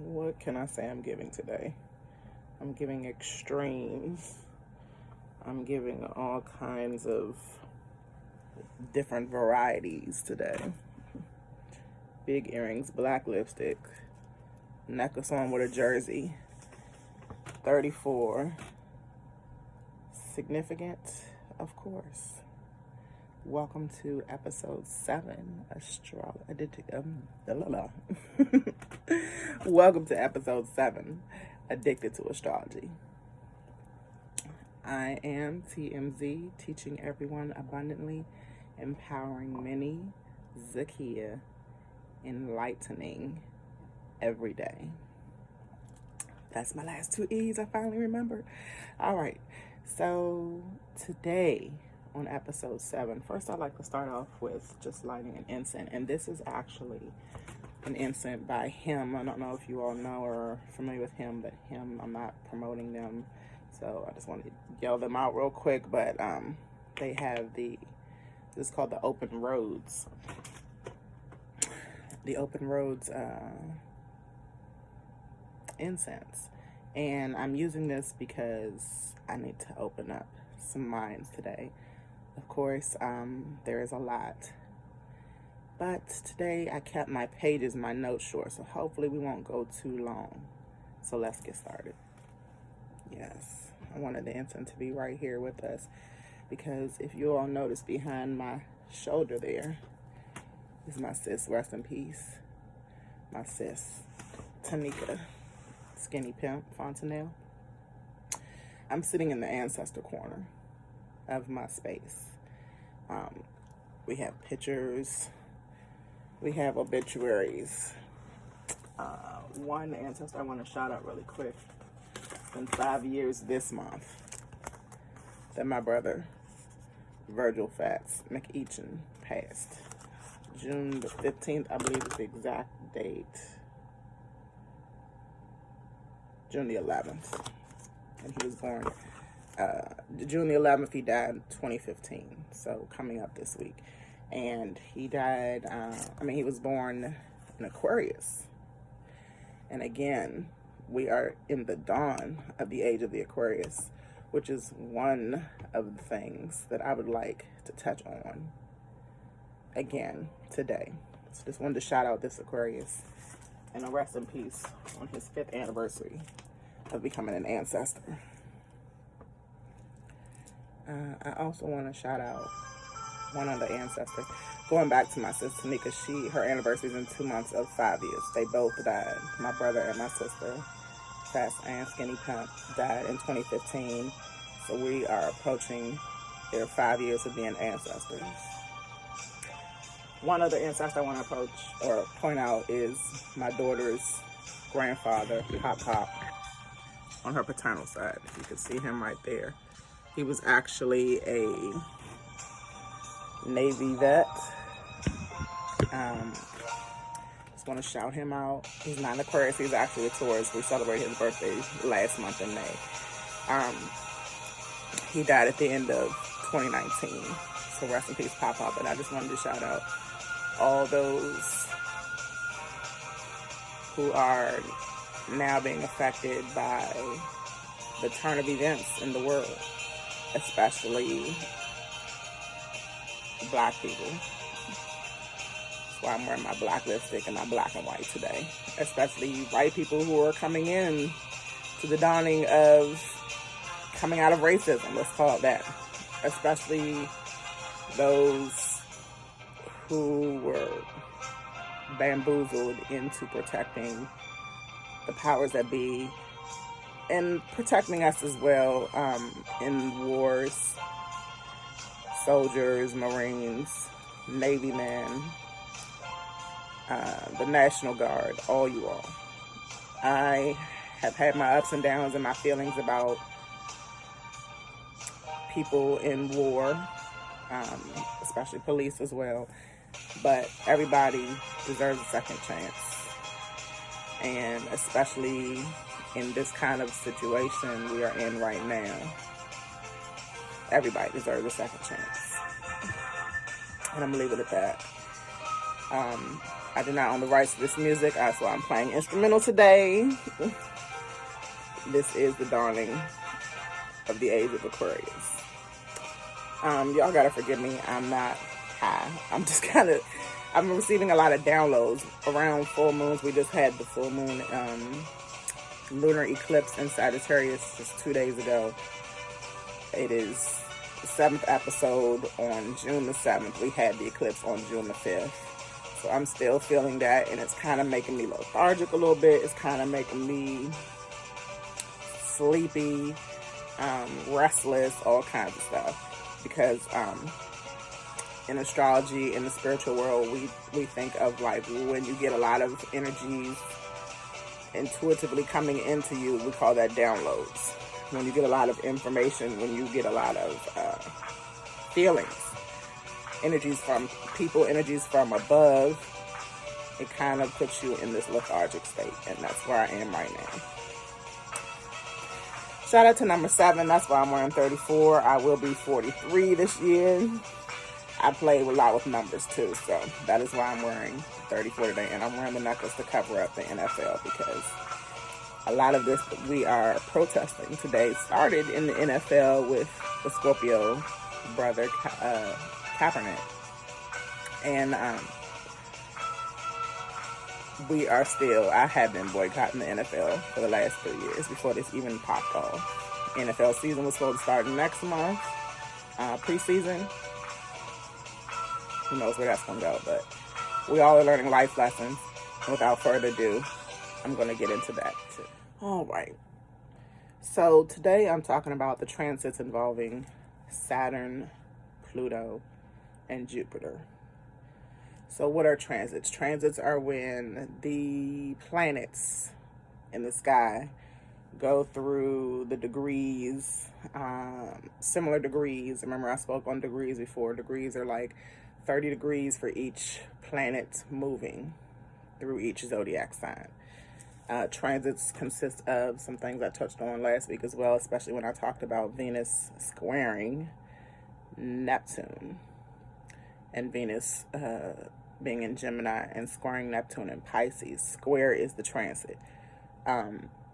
What can I say I'm giving today? I'm giving extremes. I'm giving all kinds of different varieties today. Big earrings, black lipstick, necklace on with a jersey, 34. Significant, of course. Welcome to episode 7, Welcome to episode 7, Addicted to Astrology. I am TMZ, teaching everyone abundantly, empowering many, Zakia, enlightening every day. That's my last 2 E's, I finally remembered. All right, so today on episode 7, first I'd like to start off with just lighting an incense, and this is actually an incense by him. I don't know if you all know or are familiar with him, but him, I'm not promoting them, so I just want to yell them out real quick, but they have this is called the Open Roads. The Open Roads incense, and I'm using this because I need to open up some minds today. Of course, there is a lot, but today I kept my pages, my notes short, so hopefully we won't go too long. So let's get started. Yes, I wanted the incense to be right here with us, because if you all notice behind my shoulder there is my sis, rest in peace, my sis, Tanika, Skinny Pimp Fontanelle. I'm sitting in the ancestor corner of my space. We have pictures, we have obituaries. One ancestor I want to shout out really quick. It's been 5 years this month that my brother Virgil Fats McEachin passed. June the 15th, I believe is the exact date. June the 11th. And he was born June the 11th. He died in 2015, so coming up this week. And he died, he was born in Aquarius. And again, we are in the dawn of the age of the Aquarius, which is one of the things that I would like to touch on again today. So just wanted to shout out this Aquarius and a rest in peace on his 5th anniversary of becoming an ancestor. I also want to shout out one other ancestor. Going back to my sister Tanika, her anniversary is in 2 months of 5 years. They both died. My brother and my sister, Fast and Skinny Pimp, died in 2015. So we are approaching their 5 years of being ancestors. One other ancestor I want to point out is my daughter's grandfather, Pop, on her paternal side. You can see him right there. He was actually a Navy vet. Just want to shout him out. He's not an Aquarius, he's actually a Taurus. We celebrated his birthday last month in May. He died at the end of 2019. So rest in peace, Pop. And I just wanted to shout out all those who are now being affected by the turn of events in the world, especially Black people. That's why I'm wearing my black lipstick and my black and white today. Especially white people who are coming in to the dawning of coming out of racism, let's call it that. Especially those who were bamboozled into protecting the powers that be and protecting us as well in wars. Soldiers, Marines, Navy men, the National Guard, all you all. I have had my ups and downs and my feelings about people in war, especially police as well, but everybody deserves a second chance. And especially in this kind of situation we are in right now, everybody deserves a second chance. And I'm gonna leave it at that. I do not own the rights to this music, so I'm playing instrumental today. This is the dawning of the age of Aquarius. Y'all gotta forgive me, I'm not high. I'm just I'm receiving a lot of downloads around full moons. We just had the full moon lunar eclipse in Sagittarius just 2 days ago. It is the 7th episode on June the 7th. We had the eclipse on June the 5th. So I'm still feeling that, and it's kind of making me lethargic a little bit. It's kind of making me sleepy, restless, all kinds of stuff. Because in astrology, in the spiritual world, we think of like when you get a lot of energies intuitively coming into you, we call that downloads. When you get a lot of information, when you get a lot of feelings, energies from people, energies from above, it kind of puts you in this lethargic state, and that's where I am right now. Shout out to number 7. That's why I'm wearing 34. I will be 43 this year. I play a lot with numbers too, so that is why I'm wearing 34 today, and I'm wearing the necklace to cover up the NFL, because a lot of this that we are protesting today started in the NFL with the Scorpio brother, Kaepernick. And I have been boycotting the NFL for the last 3 years before this even popped off. NFL season was supposed to start next month, preseason. Who knows where that's going to go, but we all are learning life lessons. Without further ado, I'm going to get into that too. All right. So today I'm talking about the transits involving Saturn, Pluto, and Jupiter. So what are transits? Transits are when the planets in the sky go through the degrees, similar degrees. Remember I spoke on degrees before. Degrees are like 30 degrees for each planet moving through each zodiac sign. Transits consist of some things I touched on last week as well, especially when I talked about Venus squaring Neptune, and Venus being in Gemini and squaring Neptune in Pisces. Square is the transit.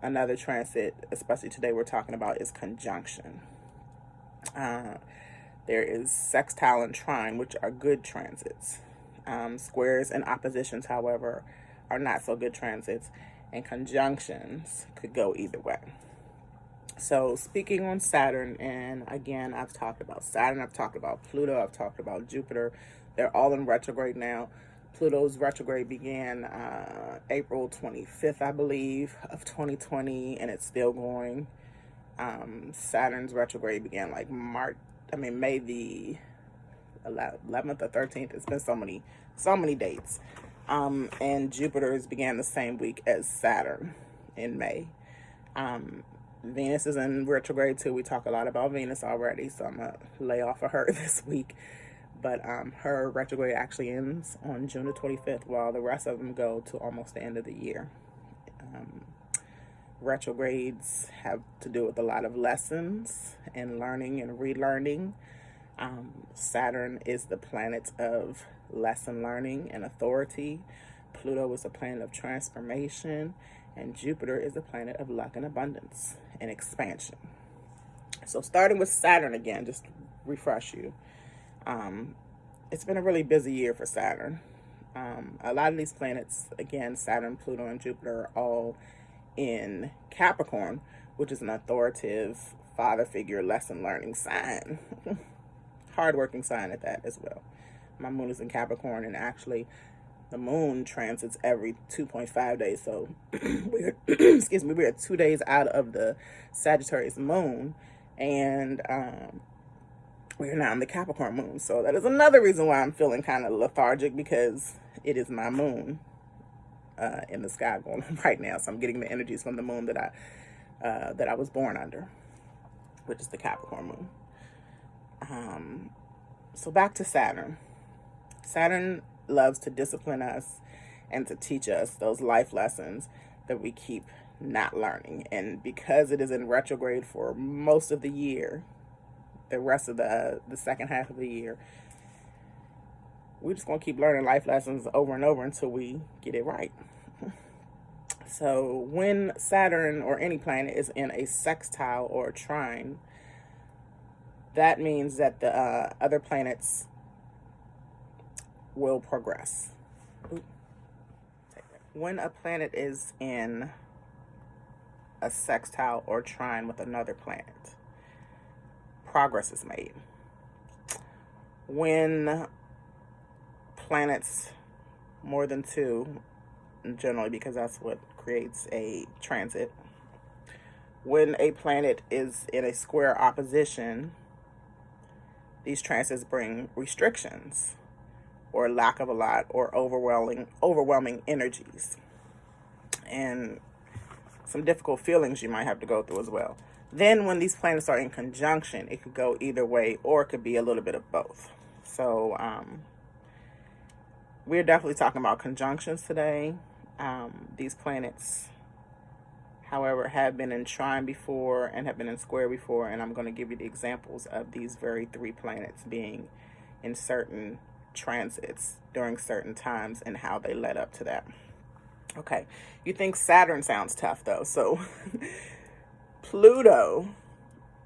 Another transit, especially today we're talking about, is conjunction. There is sextile and trine, which are good transits. Squares and oppositions, however, are not so good transits, and conjunctions could go either way. So speaking on Saturn, and again, I've talked about Saturn, I've talked about Pluto, I've talked about Jupiter. They're all in retrograde now. Pluto's retrograde began April 25th, I believe, of 2020, and it's still going. Saturn's retrograde began like May the 11th or 13th. It's been so many dates. And Jupiter's began the same week as Saturn in May. Venus is in retrograde too. We talk a lot about Venus already, so I'm going to lay off of her this week. But her retrograde actually ends on June the 25th, while the rest of them go to almost the end of the year. Retrogrades have to do with a lot of lessons and learning and relearning. Saturn is the planet of lesson learning and authority. Pluto is a planet of transformation, and Jupiter is a planet of luck and abundance and expansion. So starting with Saturn again, just to refresh you. It's been a really busy year for Saturn. A lot of these planets, again, Saturn, Pluto, and Jupiter, are all in Capricorn, which is an authoritative father figure lesson learning sign. Hardworking sign at that as well. My moon is in Capricorn, and actually the moon transits every 2.5 days. So we're we're 2 days out of the Sagittarius moon, and we're now in the Capricorn moon. So that is another reason why I'm feeling kind of lethargic, because it is my moon in the sky going on right now. So I'm getting the energies from the moon that I was born under, which is the Capricorn moon. So back to Saturn. Saturn loves to discipline us and to teach us those life lessons that we keep not learning. And because it is in retrograde for most of the year, the rest of the second half of the year, we're just going to keep learning life lessons over and over until we get it right. So when Saturn or any planet is in a sextile or a trine, that means that the other planets will progress. When a planet is in a sextile or trine with another planet, progress is made. When planets, more than two, generally, because that's what creates a transit, when a planet is in a square opposition, these transits bring restrictions or lack of a lot or overwhelming energies and some difficult feelings you might have to go through as well. Then when these planets are in conjunction, it could go either way, or it could be a little bit of both. So we're definitely talking about conjunctions today. These planets, however, have been in trine before and have been in square before, and I'm going to give you the examples of these very three planets being in certain transits during certain times and how they led up to that. Okay, you think Saturn sounds tough though, so Pluto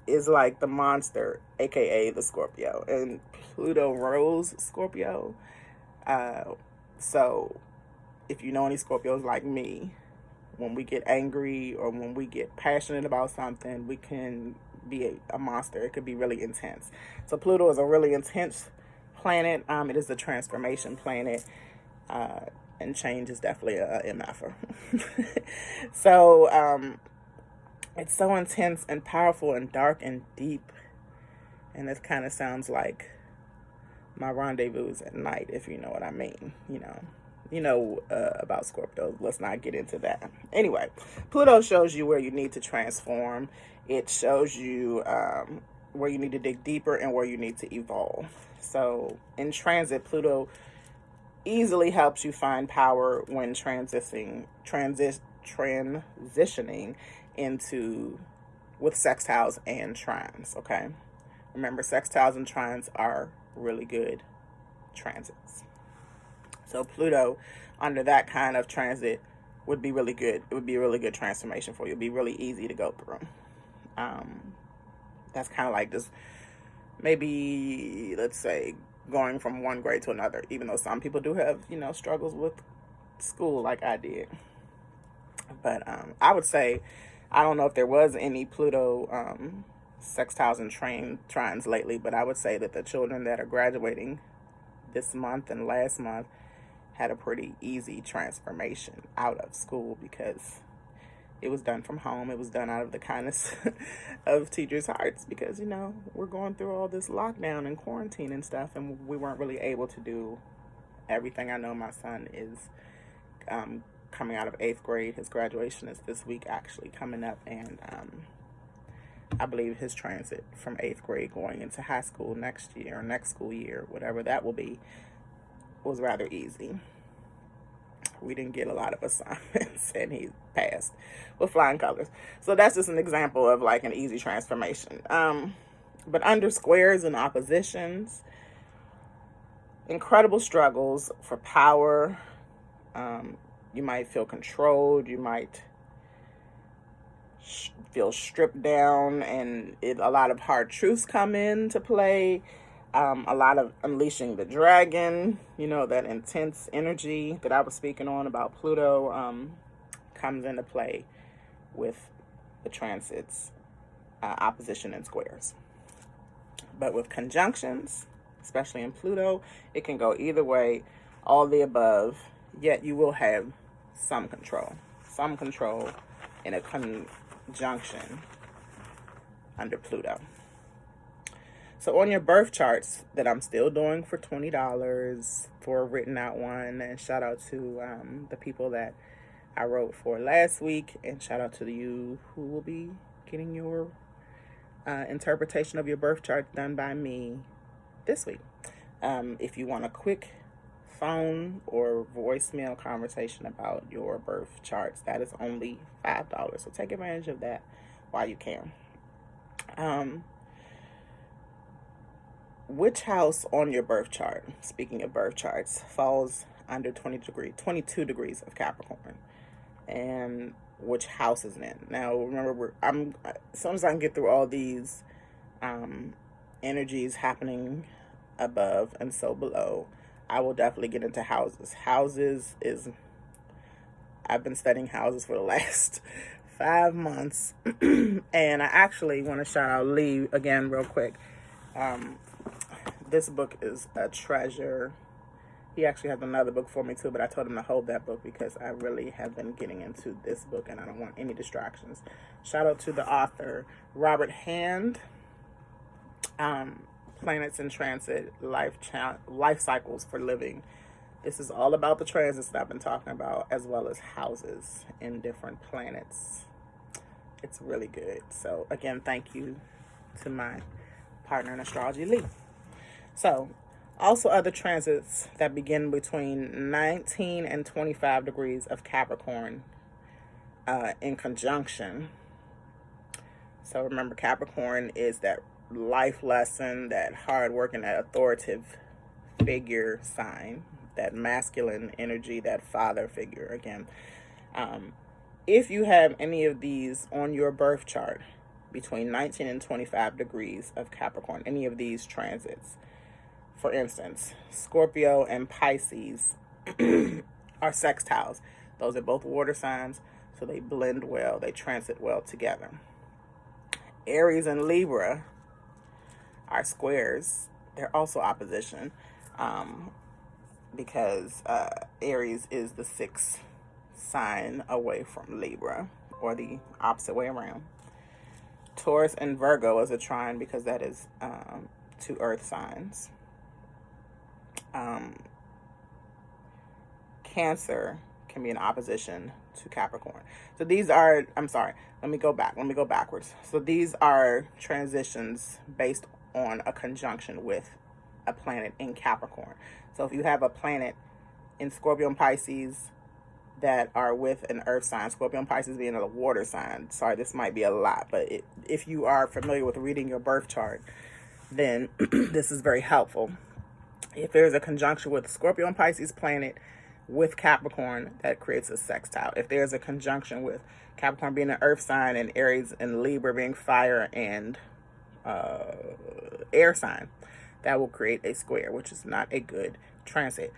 is like the monster, aka the Scorpio, and Pluto rules Scorpio. So if you know any Scorpios like me, when we get angry or when we get passionate about something, we can be a monster. It could be really intense. So Pluto is a really intense planet. It is a transformation planet, and change is definitely a MFer. So it's so intense and powerful and dark and deep, and this kind of sounds like my rendezvous at night, if you know what I mean. About Scorpio. Let's not get into that. Anyway, Pluto shows you where you need to transform. It shows you where you need to dig deeper and where you need to evolve. So in transit, Pluto easily helps you find power when transitioning into with sextiles and trines. Okay, remember, sextiles and trines are really good transits. So Pluto, under that kind of transit, would be really good. It would be a really good transformation for you. It'd be really easy to go through. That's kind of like just maybe, let's say, going from one grade to another, even though some people do have, struggles with school like I did. But I would say, I don't know if there was any Pluto sextiles and trines lately, but I would say that the children that are graduating this month and last month had a pretty easy transformation out of school because it was done from home. It was done out of the kindness of teachers' hearts because, we're going through all this lockdown and quarantine and stuff, and we weren't really able to do everything. I know my son is coming out of 8th grade. His graduation is this week actually coming up, and I believe his transit from 8th grade going into high school next year or next school year, whatever that will be, was rather easy. We didn't get a lot of assignments and he passed with flying colors. So that's just an example of like an easy transformation. But under squares and oppositions, incredible struggles for power. You might feel controlled. You might feel stripped down, and a lot of hard truths come into play. A lot of unleashing the dragon, that intense energy that I was speaking on about Pluto comes into play with the transits, opposition and squares. But with conjunctions, especially in Pluto, it can go either way, all the above, yet you will have some control in a conjunction under Pluto. So on your birth charts that I'm still doing for $20 for a written out one, and shout out to the people that I wrote for last week, and shout out to you who will be getting your interpretation of your birth chart done by me this week. If you want a quick phone or voicemail conversation about your birth charts, that is only $5. So take advantage of that while you can. which house on your birth chart, speaking of birth charts, falls under 22 degrees of Capricorn, and which house is it in? Now, remember, as soon as I can get through all these energies happening above and so below, I will definitely get into houses. I've been studying houses for the last 5 months, and I actually want to shout out Lee again real quick. This book is a treasure. He actually has another book for me too, but I told him to hold that book because I really have been getting into this book and I don't want any distractions. Shout out to the author, Robert Hand. Planets in Transit, Life Cycles for Living. This is all about the transits that I've been talking about, as well as houses in different planets. It's really good. So again, thank you to my partner in astrology, Lee. So also other transits that begin between 19 and 25 degrees of Capricorn in conjunction. So remember, Capricorn is that life lesson, that hard work, and that authoritative figure sign, that masculine energy, that father figure again. If you have any of these on your birth chart between 19 and 25 degrees of Capricorn, any of these transits, for instance, Scorpio and Pisces are sextiles. Those are both water signs, so they blend well, they transit well together. Aries and Libra are squares. They're also opposition, because Aries is the sixth sign away from Libra, or the opposite way around. Taurus and Virgo is a trine because that is two earth signs. Cancer can be an opposition to Capricorn. So these are, let me go backwards. So these are transitions based on a conjunction with a planet in Capricorn. So if you have a planet in Scorpio and Pisces that are with an earth sign, Scorpio and Pisces being a water sign, sorry, this might be a lot, but if you are familiar with reading your birth chart, then this is very helpful. If there's a conjunction with Scorpio and Pisces planet with Capricorn, that creates a sextile. If there's a conjunction with Capricorn being an earth sign and Aries and Libra being fire and air sign, that will create a square, which is not a good transit.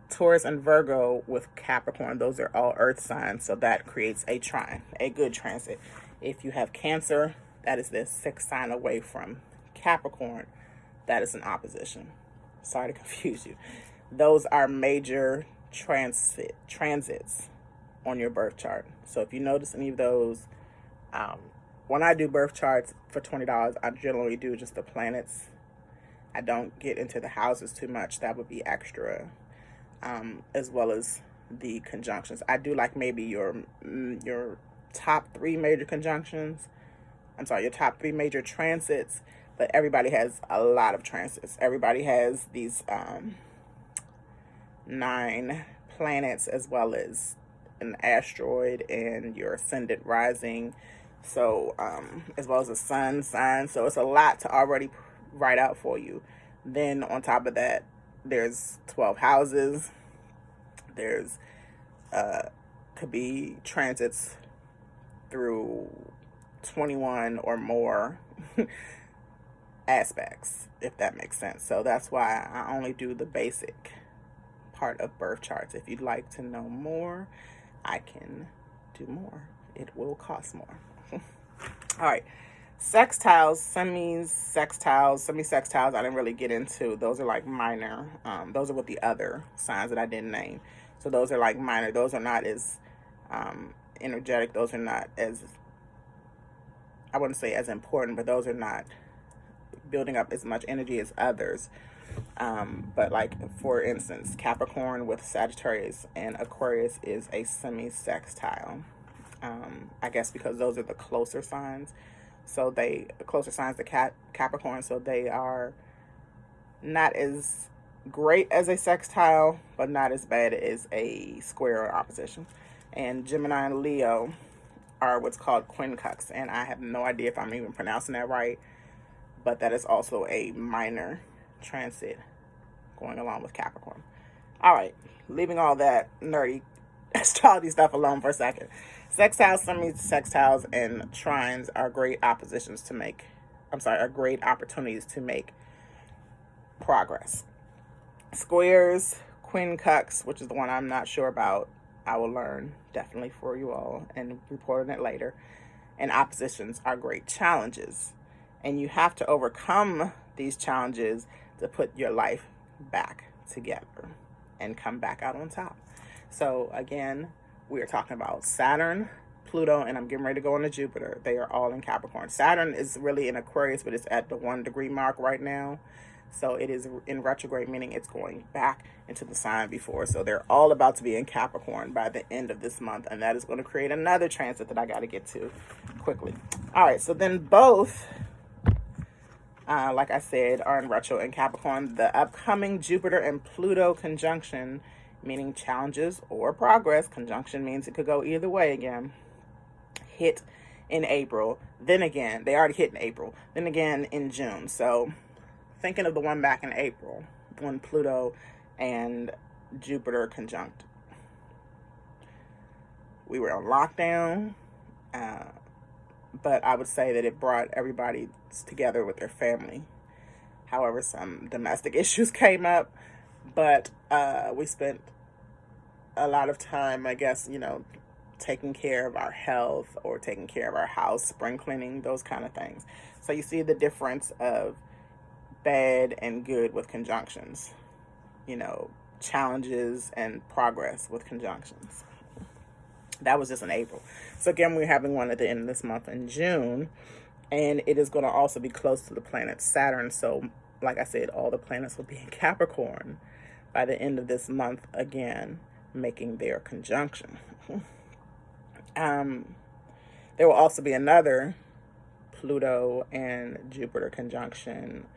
Taurus and Virgo with Capricorn, those are all earth signs, so that creates a trine, a good transit. If you have Cancer, that is the sixth sign away from Capricorn, that is an opposition. Sorry to confuse you. Those are major transits on your birth chart. So if you notice any of those, when I do birth charts for $20, I generally do just the planets. I don't get into the houses too much. That would be extra, as well as the conjunctions. I do like maybe your top three major conjunctions. Your top three major transits, but everybody has a lot of transits. Everybody has these 9 planets, as well as an asteroid and your ascendant rising. So, as well as a sun sign. So it's a lot to already write out for you. Then on top of that, there's 12 houses. There's, could be transits through 21 or more aspects, if that makes sense. So that's why I only do the basic part of birth charts. If you'd like to know more, I can do more. It will cost more. All right. Sextiles, semi-sextiles, I didn't really get into. Those are like minor. Those are with the other signs that I didn't name. So those are like minor. Those are not as energetic. Those are not as, I wouldn't say as important, but those are not building up as much energy as others. But like, for instance, Capricorn with Sagittarius and Aquarius is a semi-sextile. I guess because those are the closer signs. So the closer signs to Capricorn, so they are not as great as a sextile, but not as bad as a square or opposition. And Gemini and Leo are what's called quincunx, and I have no idea if I'm even pronouncing that right, but that is also a minor transit going along with Capricorn. All right, leaving all that nerdy astrology stuff alone for a second. Sextiles, semi-sextiles, and trines are great oppositions to make. Are great opportunities to make progress. Squares, quincunx, which is the one I'm not sure about, I will learn definitely for you all and report on it later. And oppositions are great challenges. And you have to overcome these challenges to put your life back together and come back out on top. So again, we are talking about Saturn, Pluto, and I'm getting ready to go into Jupiter. They are all in Capricorn. Saturn is really in Aquarius, but it's at the 1 degree mark right now. So it is in retrograde, meaning it's going back into the sign before. So they're all about to be in Capricorn by the end of this month. And that is going to create another transit that I got to get to quickly. All right. So then both, like I said, are in retro in Capricorn. The upcoming Jupiter and Pluto conjunction, meaning challenges or progress. Conjunction means it could go either way again. Hit in April. Then again, they already hit in April. Then again in June. So thinking of the one back in April when Pluto and Jupiter conjunct. We were on lockdown, but I would say that it brought everybody together with their family. However, some domestic issues came up, but we spent a lot of time, I guess, taking care of our health or taking care of our house, spring cleaning, those kind of things. So you see the difference of bad and good with conjunctions, challenges and progress with conjunctions. That was just in April. So again, we're having one at the end of this month in June, and it is going to also be close to the planet Saturn. So like I said, all the planets will be in Capricorn by the end of this month, again, making their conjunction. There will also be another Pluto and Jupiter conjunction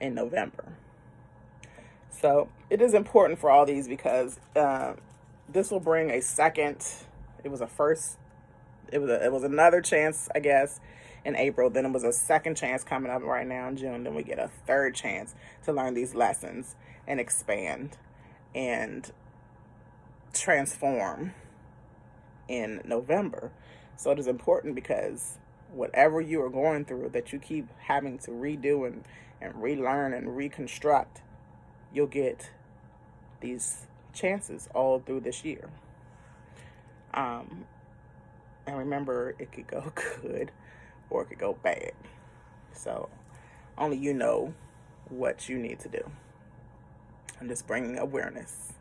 in November. So it is important for all these because this will bring a second. It was another chance, I guess, in April. Then it was a second chance coming up right now in June. Then we get a third chance to learn these lessons and expand and transform in November. So it is important because whatever you are going through that you keep having to redo and relearn and reconstruct, you'll get these chances all through this year. And remember, it could go good or it could go bad. So only you know what you need to do. I'm just bringing awareness,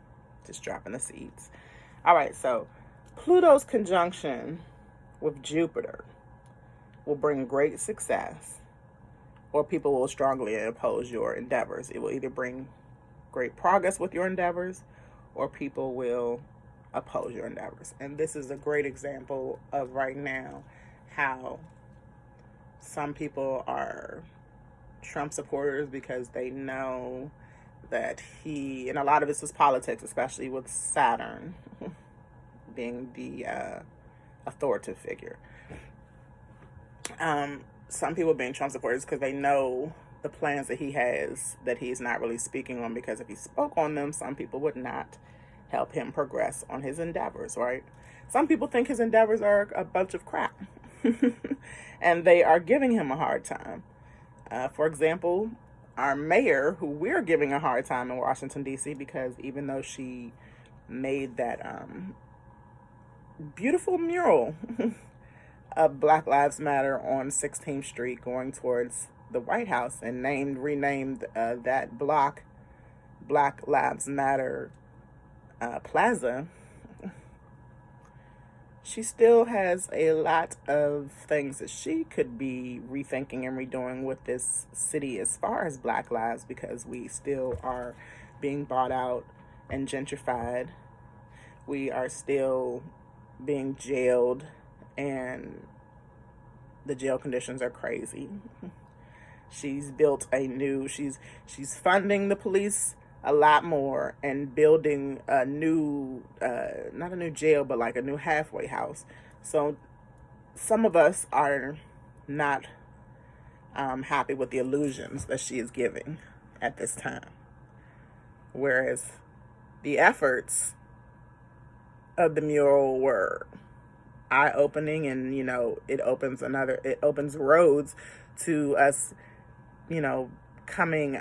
just dropping the seeds. All right, so Pluto's conjunction with Jupiter will bring great success, or people will strongly oppose your endeavors. It will either bring great progress with your endeavors, or people will oppose your endeavors. And this is a great example of right now how some people are Trump supporters because they know that and a lot of this is politics, especially with Saturn being the authoritative figure. Some people being Trump supporters because they know the plans that he has that he's not really speaking on, because if he spoke on them, some people would not help him progress on his endeavors, right? Some people think his endeavors are a bunch of crap and they are giving him a hard time. For example, our mayor, who we're giving a hard time in Washington, D.C., because even though she made that beautiful mural of Black Lives Matter on 16th Street going towards the White House and renamed that block Black Lives Matter Plaza, she still has a lot of things that she could be rethinking and redoing with this city as far as Black lives, because we still are being bought out and gentrified. We are still being jailed, and the jail conditions are crazy. She's built she's funding the police a lot more and building a new, not a new jail, but like a new halfway house. So some of us are not happy with the illusions that she is giving at this time. Whereas the efforts of the mural were eye-opening, and it opens roads to us, coming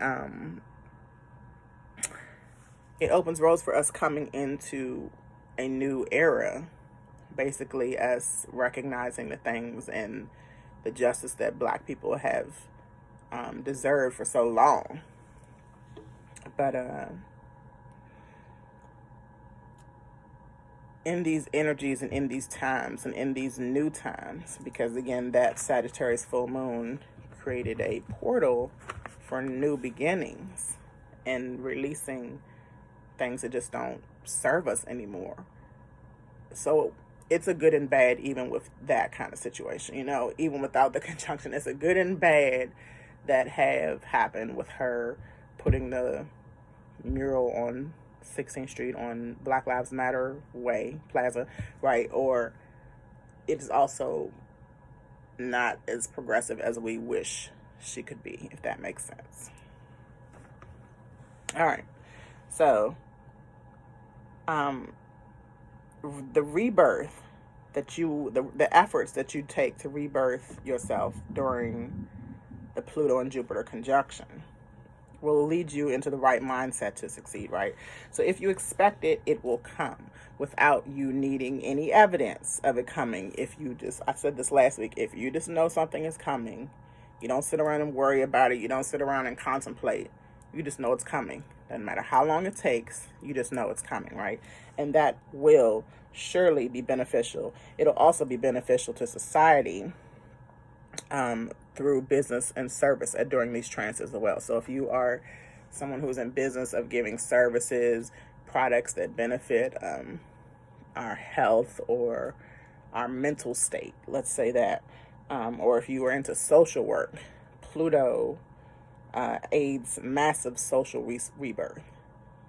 it opens roads for us coming into a new era, basically us recognizing the things and the justice that Black people have deserved for so long. But in these energies and in these times and in these new times, because again, that Sagittarius full moon created a portal for new beginnings and releasing things that just don't serve us anymore. So it's a good and bad even with that kind of situation, even without the conjunction. It's a good and bad that have happened with her putting the mural on 16th Street on Black Lives Matter Plaza, right? Or it is also not as progressive as we wish she could be, if that makes sense. All right. So, the rebirth the efforts that you take to rebirth yourself during the Pluto and Jupiter conjunction will lead you into the right mindset to succeed, right? So if you expect it, it will come without you needing any evidence of it coming. I said this last week, if you just know something is coming, you don't sit around and worry about it. You don't sit around and contemplate. You just know it's coming. Doesn't matter how long it takes, you just know it's coming, right? And that will surely be beneficial. It'll also be beneficial to society through business and service during these transits as well. So if you are someone who's in business of giving services, products that benefit our health or our mental state, let's say that, or if you are into social work, Pluto aids massive social rebirth,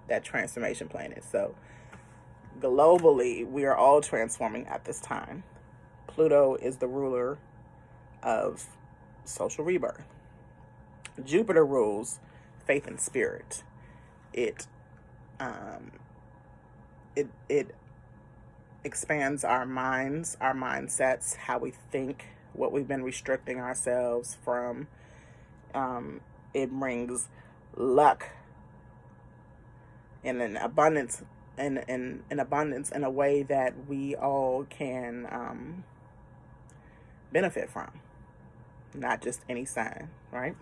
that transformation planet. So globally, we are all transforming at this time. Pluto is the ruler of social rebirth. Jupiter rules faith and spirit. It expands our minds, our mindsets, how we think, what we've been restricting ourselves from. It brings luck and an abundance in a way that we all can benefit from, not just any sign, right?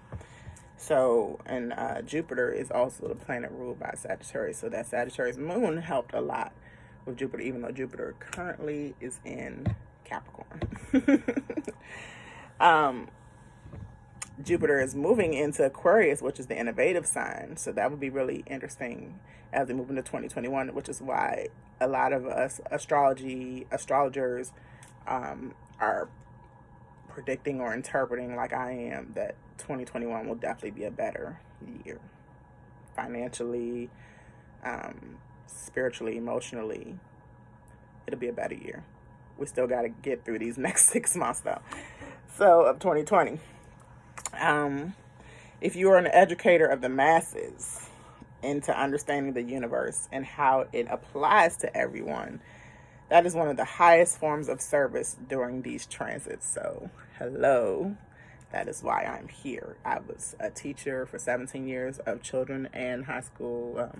So, and Jupiter is also the planet ruled by Sagittarius, so that Sagittarius moon helped a lot with Jupiter, even though Jupiter currently is in Capricorn. Jupiter is moving into Aquarius, which is the innovative sign. So that would be really interesting as we move into 2021, which is why a lot of us astrologers are predicting or interpreting, like I am, that 2021 will definitely be a better year. Financially, spiritually, emotionally, it'll be a better year. We still got to get through these next 6 months, though. So, of 2020. If you are an educator of the masses into understanding the universe and how it applies to everyone, that is one of the highest forms of service during these transits. So, hello, that is why I'm here. I was a teacher for 17 years of children and high school,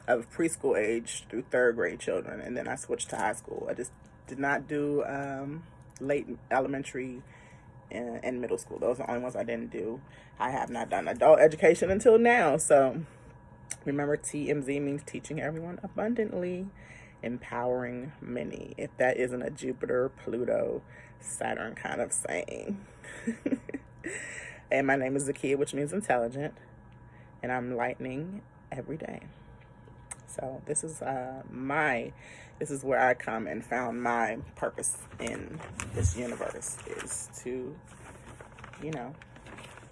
of preschool age through 3rd grade children, and then I switched to high school. I just did not do late elementary and middle school. Those are the only ones I didn't do. I have not done adult education until now. So remember, TMZ means teaching everyone abundantly, empowering many. If that isn't a Jupiter, Pluto, Saturn kind of saying. And my name is Zakia, which means intelligent, and I'm lightning every day. So this is where I come and found my purpose in this universe, is to,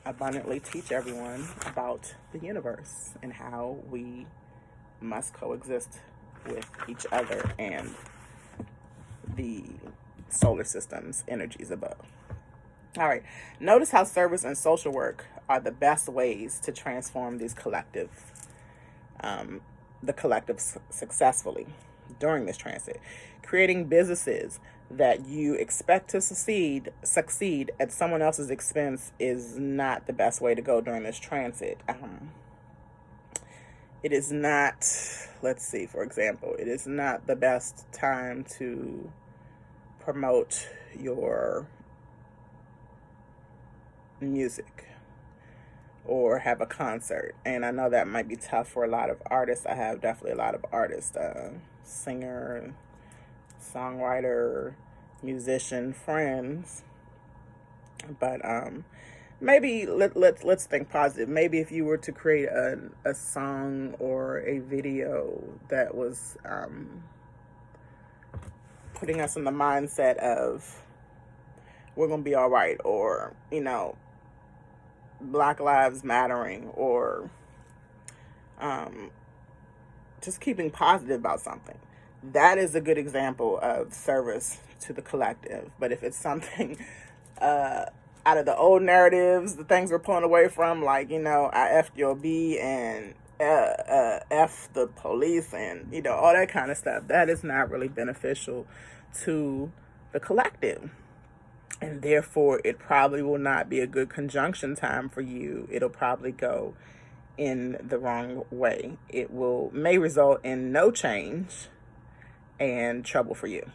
abundantly teach everyone about the universe and how we must coexist with each other and the solar system's energies above. All right. Notice how service and social work are the best ways to transform um, the collective successfully during this transit. Creating businesses that you expect to succeed at someone else's expense is not the best way to go during this transit. It is not, let's see, for example, it is not the best time to promote your music or have a concert. And I know that might be tough for a lot of artists. I have definitely a lot of artists, singer, songwriter, musician friends. But maybe let's think positive. Maybe if you were to create a song or a video that was putting us in the mindset of we're gonna be all right, or Black Lives Mattering, or just keeping positive about something. That is a good example of service to the collective. But if it's something out of the old narratives, the things we're pulling away from, like, I F'd your B and F the police and, all that kind of stuff, that is not really beneficial to the collective. And therefore, it probably will not be a good conjunction time for you. It'll probably go in the wrong way. It may result in no change and trouble for you.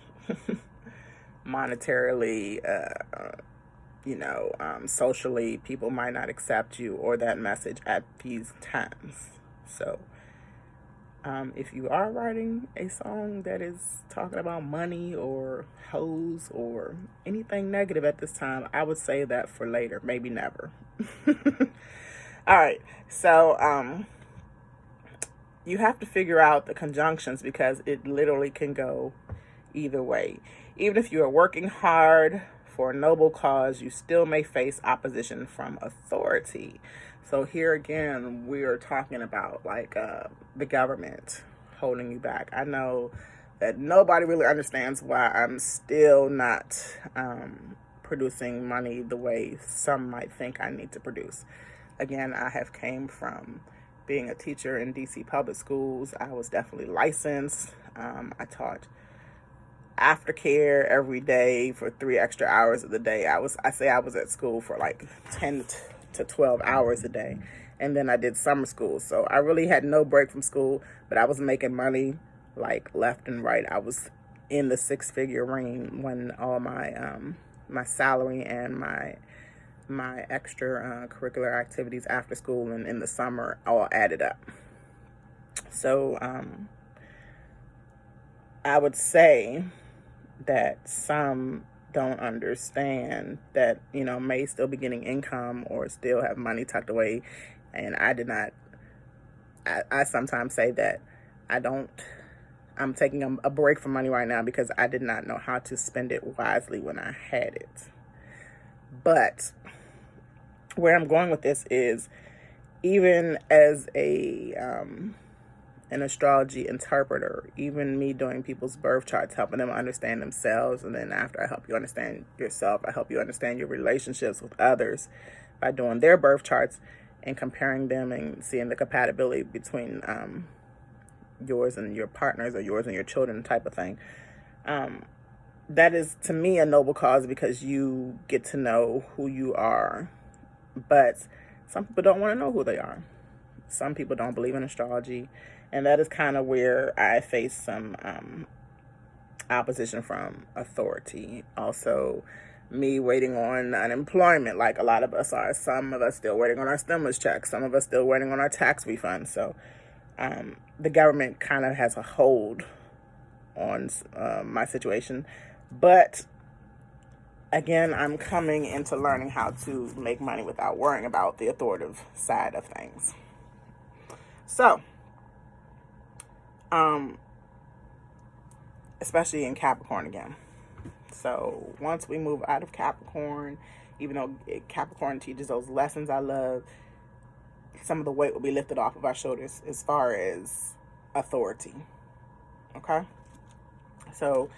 Monetarily, socially, people might not accept you or that message at these times. So, if you are writing a song that is talking about money or hoes or anything negative at this time, I would say that for later, maybe never. All right, so you have to figure out the conjunctions because it literally can go either way. Even if you are working hard for a noble cause, you still may face opposition from authority. So here again, we are talking about the government holding you back. I know that nobody really understands why I'm still not producing money the way some might think I need to produce. Again, I have came from being a teacher in DC public schools. I was definitely licensed. I taught aftercare every day for 3 extra hours of the day. I was at school for like 10 to 12 hours a day. And then I did summer school. So I really had no break from school, but I was making money like left and right. I was in the 6-figure range when all my salary and my extra curricular activities after school and in the summer all added up. So I would say that some don't understand that, may still be getting income or still have money tucked away. And I did not. I sometimes say that I'm taking a break from money right now because I did not know how to spend it wisely when I had it. But where I'm going with this is, even as an astrology interpreter, even me doing people's birth charts, helping them understand themselves, and then after I help you understand yourself, I help you understand your relationships with others by doing their birth charts and comparing them and seeing the compatibility between yours and your partners or yours and your children type of thing. That is, to me, a noble cause because you get to know who you are. But some people don't want to know who they are. Some people don't believe in astrology. And that is kind of where I face some opposition from authority. Also, me waiting on unemployment, like a lot of us are. Some of us still waiting on our stimulus checks. Some of us still waiting on our tax refund. So the government kind of has a hold on my situation. But again, I'm coming into learning how to make money without worrying about the authoritative side of things. So, especially in Capricorn again. So once we move out of Capricorn, even though Capricorn teaches those lessons I love, some of the weight will be lifted off of our shoulders as far as authority. Okay? So,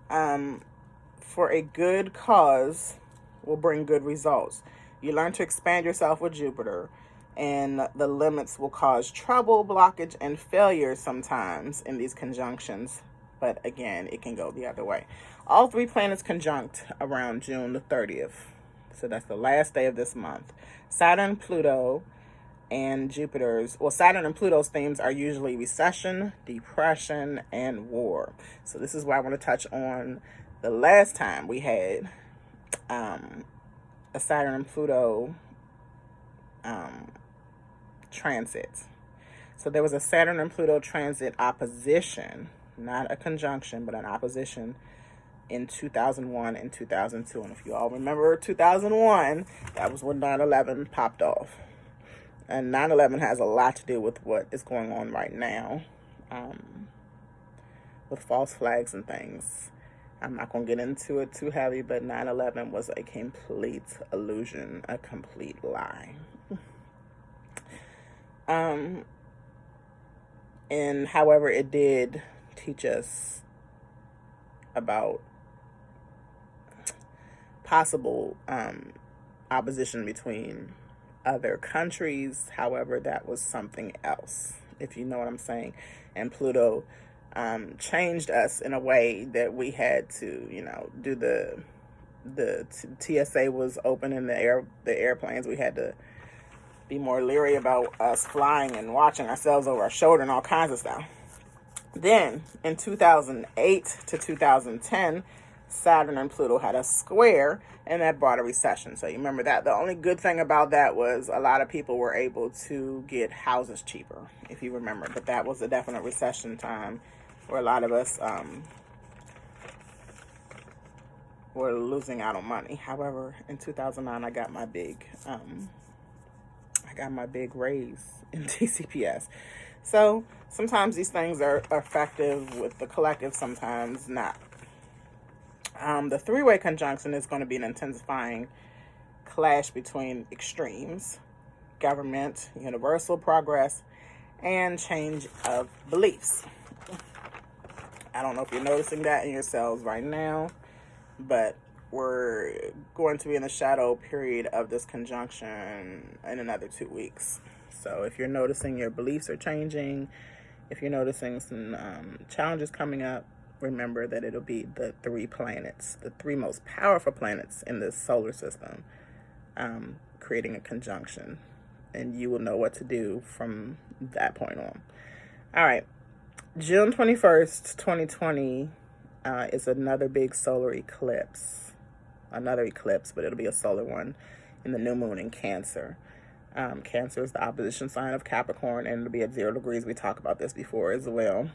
for a good cause, will bring good results. You learn to expand yourself with Jupiter, and the limits will cause trouble, blockage, and failure sometimes in these conjunctions. But again, it can go the other way. All three planets conjunct around June the 30th. So that's the last day of this month. Saturn, Pluto, and Saturn and Pluto's themes are usually recession, depression, and war. So this is why I want to touch on the last time we had a Saturn and Pluto transit. So there was a Saturn and Pluto transit opposition, not a conjunction, but an opposition in 2001 and 2002. And if you all remember 2001, that was when 9/11 popped off. And 9/11 has a lot to do with what is going on right now, with false flags and things. I'm not going to get into it too heavy, but 9/11 was a complete illusion, a complete lie. And however, it did teach us about possible opposition between other countries. However, that was something else, if you know what I'm saying. And Pluto changed us in a way that we had to, do the TSA was open in the airplanes. We had to be more leery about us flying and watching ourselves over our shoulder and all kinds of stuff. Then in 2008 to 2010, Saturn and Pluto had a square, and that brought a recession. So you remember that. The only good thing about that was a lot of people were able to get houses cheaper, if you remember. But that was a definite recession time where a lot of us were losing out on money. However, in 2009, I got my big raise in TCPS. So sometimes these things are effective with the collective, sometimes not. The three-way conjunction is going to be an intensifying clash between extremes: government, universal progress, and change of beliefs. I don't know if you're noticing that in yourselves right now, but we're going to be in the shadow period of this conjunction in another 2 weeks. So if you're noticing your beliefs are changing, if you're noticing some challenges coming up, remember that it'll be the three planets, the three most powerful planets in this solar system, creating a conjunction. And you will know what to do from that point on. All right. June 21st, 2020 is another big solar eclipse. Another eclipse, but it'll be a solar one in the new moon in Cancer. Cancer is the opposition sign of Capricorn, and it'll be at 0 degrees. We talked about this before as well.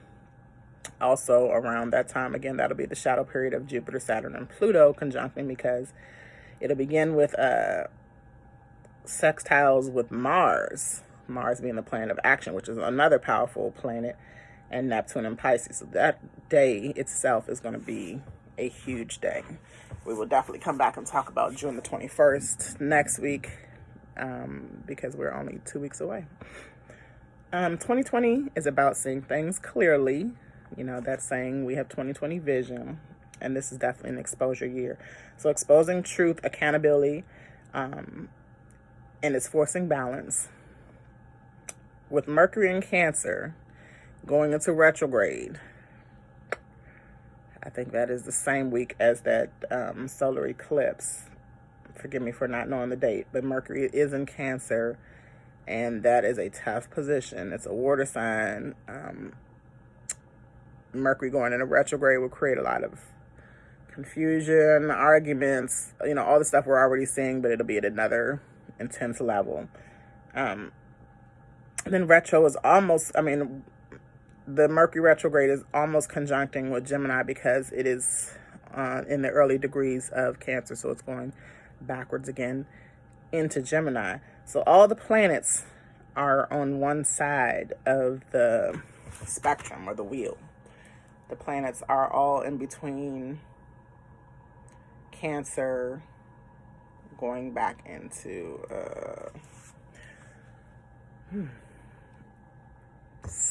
Also, around that time, again, that'll be the shadow period of Jupiter, Saturn, and Pluto conjuncting, because it'll begin with sextiles with Mars. Mars being the planet of action, which is another powerful planet, and Neptune and Pisces. So that day itself is going to be a huge day. We will definitely come back and talk about June the 21st next week, because we're only 2 weeks away. 2020 is about seeing things clearly. That's saying we have 2020 vision, and this is definitely an exposure year. So exposing truth, accountability, and it's forcing balance. With Mercury in Cancer going into retrograde, I think that is the same week as that solar eclipse. Forgive me for not knowing the date, but Mercury is in Cancer, and that is a tough position. It's a water sign. Mercury going into retrograde will create a lot of confusion, arguments, all the stuff we're already seeing, but it'll be at another intense level. Then retro is almost, the Mercury retrograde is almost conjuncting with Gemini, because it is in the early degrees of Cancer, so it's going backwards again into Gemini. So all the planets are on one side of the spectrum or the wheel. The planets are all in between Cancer, going back into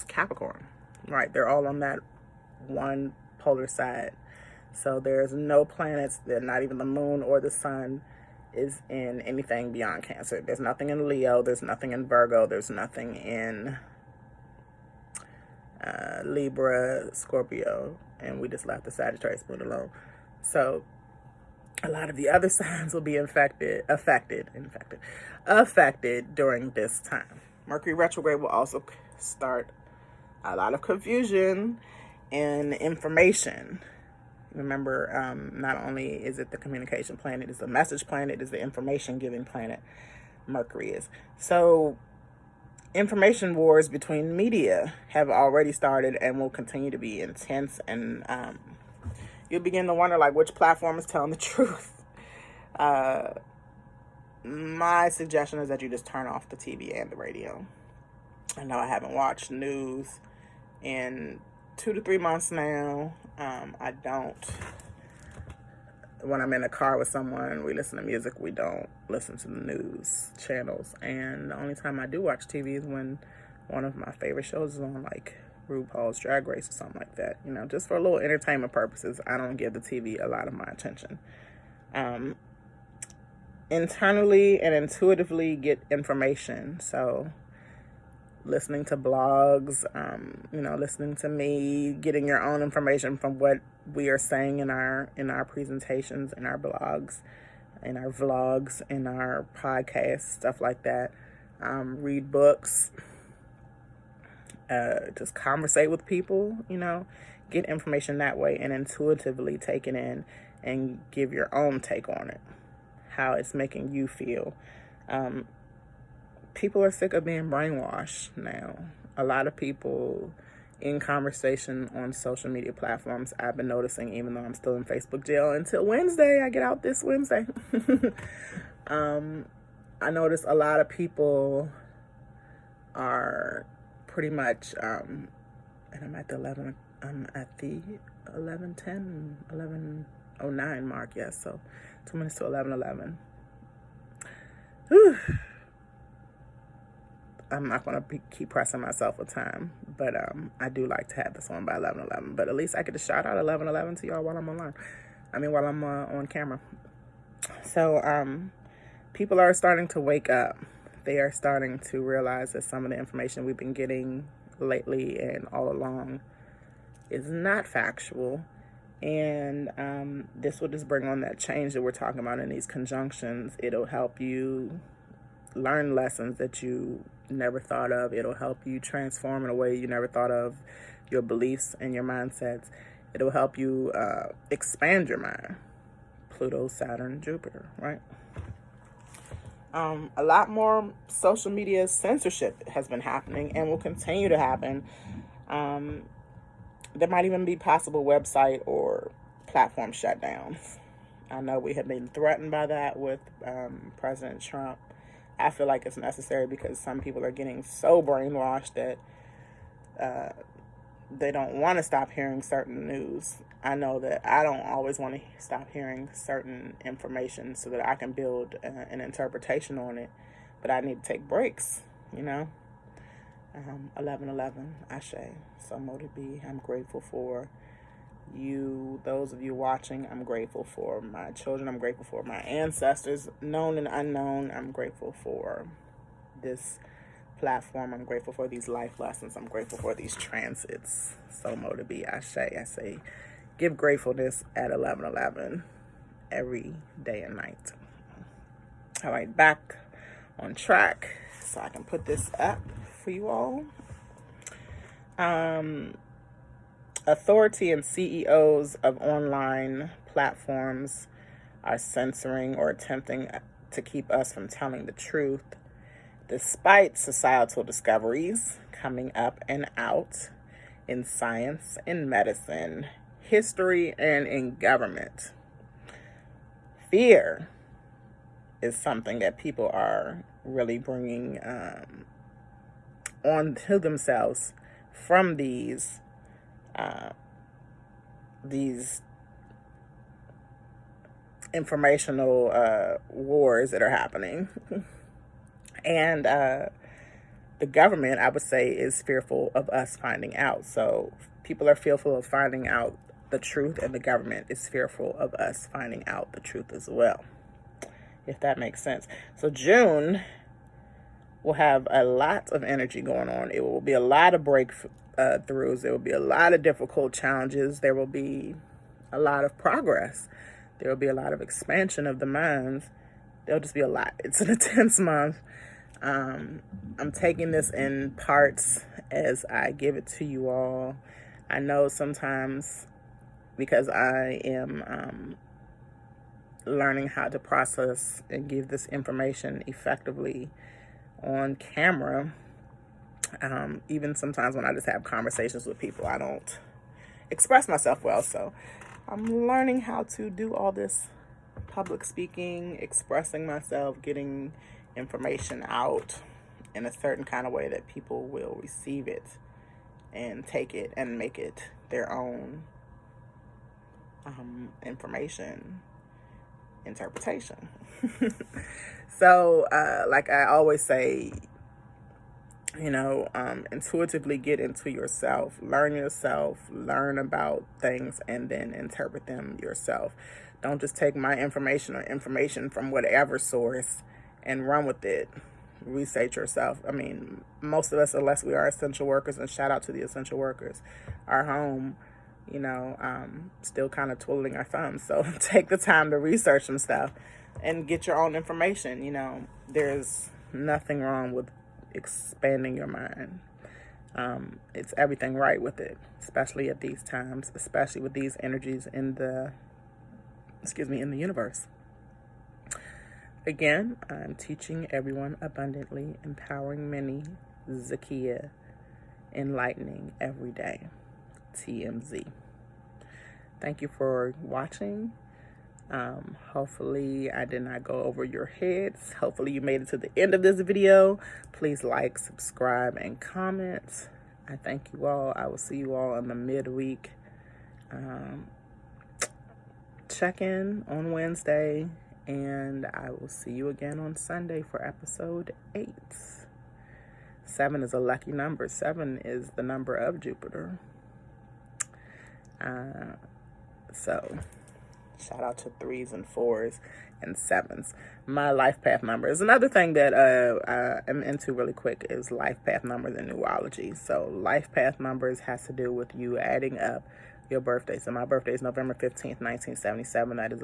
Capricorn. Right, they're all on that one polar side. So there's no planets, they're not even the moon or the sun, is in anything beyond Cancer. There's nothing in Leo. There's nothing in Virgo. There's nothing in Libra, Scorpio, and we just left the Sagittarius moon alone. So a lot of the other signs will be affected during this time. Mercury retrograde will also start a lot of confusion and information. Remember, not only is it the communication planet, it's the message planet, it's the information giving planet, Mercury is. So information wars between media have already started and will continue to be intense, and you'll begin to wonder, like, which platform is telling the truth. My suggestion is that you just turn off the TV and the radio. I know I haven't watched news in 2 to 3 months now. I don't. When I'm in a car with someone, we listen to music. We don't listen to the news channels. And the only time I do watch TV is when one of my favorite shows is on, like RuPaul's Drag Race or something like that. You know, just for a little entertainment purposes. I don't give the TV a lot of my attention. Internally and intuitively get information. So listening to blogs, listening to me, getting your own information from what we are saying in our presentations, in our blogs, in our vlogs, in our podcasts, stuff like that. Read books, just conversate with people, get information that way and intuitively take it in and give your own take on it, how it's making you feel. People are sick of being brainwashed now. A lot of people in conversation on social media platforms, I've been noticing, even though I'm still in Facebook jail until Wednesday, I get out this Wednesday. I notice a lot of people are pretty much, and I'm at the 11:10, 11:09 mark, yes, so 2 minutes to 11:11. Whew. I'm not going to keep pressing myself with time, but I do like to have this on by 11:11. But at least I get to shout out 11:11 to y'all while I'm online. While I'm on camera. So people are starting to wake up. They are starting to realize that some of the information we've been getting lately and all along is not factual. And this will just bring on that change that we're talking about in these conjunctions. It'll help you learn lessons that you never thought of. It'll help you transform in a way you never thought of, your beliefs and your mindsets. It'll help you expand your mind. Pluto, Saturn, Jupiter, right? A lot more social media censorship has been happening and will continue to happen. There might even be possible website or platform shutdowns. I know we have been threatened by that with President Trump. I feel like it's necessary because some people are getting so brainwashed that they don't want to stop hearing certain news. I know that I don't always want to stop hearing certain information so that I can build an interpretation on it, but I need to take breaks, 11:11, Ashe. So Motive B, I'm grateful for you, those of you watching. I'm grateful for my children. I'm grateful for my ancestors, known and unknown. I'm grateful for this platform. I'm grateful for these life lessons. I'm grateful for these transits. So Motive B, Ashe. I say give gratefulness at 11:11 every day and night. All right, back on track so I can put this up for you all. Authority and CEOs of online platforms are censoring or attempting to keep us from telling the truth, despite societal discoveries coming up and out in science, in medicine, history, and in government. Fear is something that people are really bringing on to themselves from these informational wars that are happening. And the government, I would say, is fearful of us finding out. So people are fearful of finding out the truth, and the government is fearful of us finding out the truth as well. if that makes sense. So June will have a lot of energy going on. It will be a lot of breakthroughs. There will be a lot of difficult challenges. There will be a lot of progress. There will be a lot of expansion of the minds. There'll just be a lot. It's an intense month. I'm taking this in parts as I give it to you all. I know sometimes, because I am learning how to process and give this information effectively on camera, even sometimes when I just have conversations with people, I don't express myself well. So I'm learning how to do all this public speaking, expressing myself, getting information out in a certain kind of way that people will receive it and take it and make it their own information interpretation. So like I always say, intuitively get into yourself, learn about things, and then interpret them yourself. Don't just take my information or information from whatever source and run with it. Research yourself. I mean, most of us, unless we are essential workers, and shout out to the essential workers, are home, still kind of twiddling our thumbs. So take the time to research some stuff and get your own information. There's nothing wrong with expanding your mind. It's everything right with it, especially at these times, especially with these energies in the universe. Again, I'm teaching everyone abundantly, empowering many, Zakia, enlightening every day, TMZ. Thank you for watching. Hopefully I did not go over your heads. Hopefully you made it to the end of this video. Please like, subscribe, and comment. I thank you all. I will see you all in the midweek check-in on Wednesday, and I will see you again on Sunday for episode 8. 7 is a lucky number. 7 is the number of Jupiter. So shout out to 3s and 4s and 7s. My life path number is another thing that I am into really quick, is life path numbers and numerology. So life path numbers has to do with you adding up your birthday. So my birthday is November 15th, 1977. That is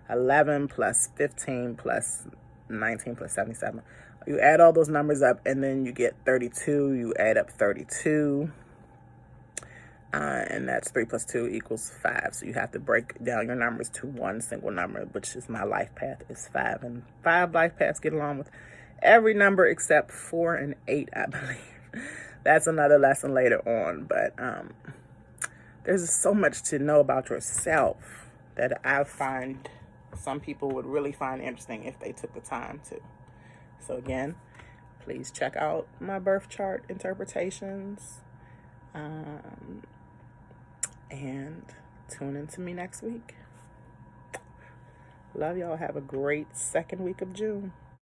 11 plus 15 plus 19 plus 77. You add all those numbers up, and then you get 32. You add up 32. And that's 3 plus 2 equals 5. So you have to break down your numbers to one single number, which is my life path, is 5. And 5 life paths get along with every number except 4 and 8, I believe. That's another lesson later on. But there's just so much to know about yourself that I find some people would really find interesting if they took the time to. So again, please check out my birth chart interpretations. And tune in to me next week. Love y'all. Have a great second week of June.